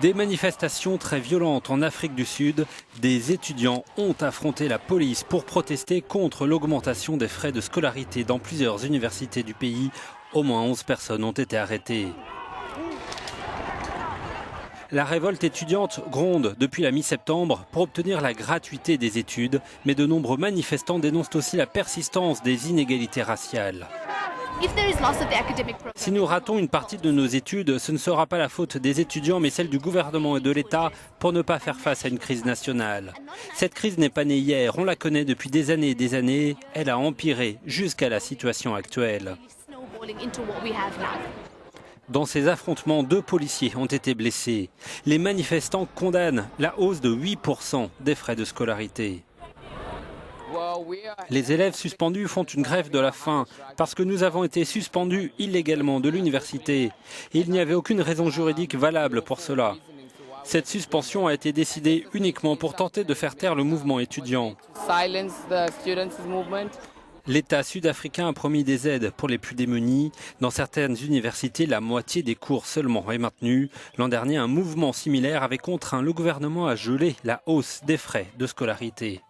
Des manifestations très violentes en Afrique du Sud. Des étudiants ont affronté la police pour protester contre l'augmentation des frais de scolarité dans plusieurs universités du pays. Au moins 11 personnes ont été arrêtées. La révolte étudiante gronde depuis la mi-septembre pour obtenir la gratuité des études, mais de nombreux manifestants dénoncent aussi la persistance des inégalités raciales. Si nous ratons une partie de nos études, ce ne sera pas la faute des étudiants, mais celle du gouvernement et de l'État pour ne pas faire face à une crise nationale. Cette crise n'est pas née hier, on la connaît depuis des années et des années. Elle a empiré jusqu'à la situation actuelle. Dans ces affrontements, 2 policiers ont été blessés. Les manifestants condamnent la hausse de 8% des frais de scolarité. Les élèves suspendus font une grève de la faim parce que nous avons été suspendus illégalement de l'université. Et il n'y avait aucune raison juridique valable pour cela. Cette suspension a été décidée uniquement pour tenter de faire taire le mouvement étudiant. L'État sud-africain a promis des aides pour les plus démunis. Dans certaines universités, la moitié des cours seulement est maintenue. L'an dernier, un mouvement similaire avait contraint le gouvernement à geler la hausse des frais de scolarité.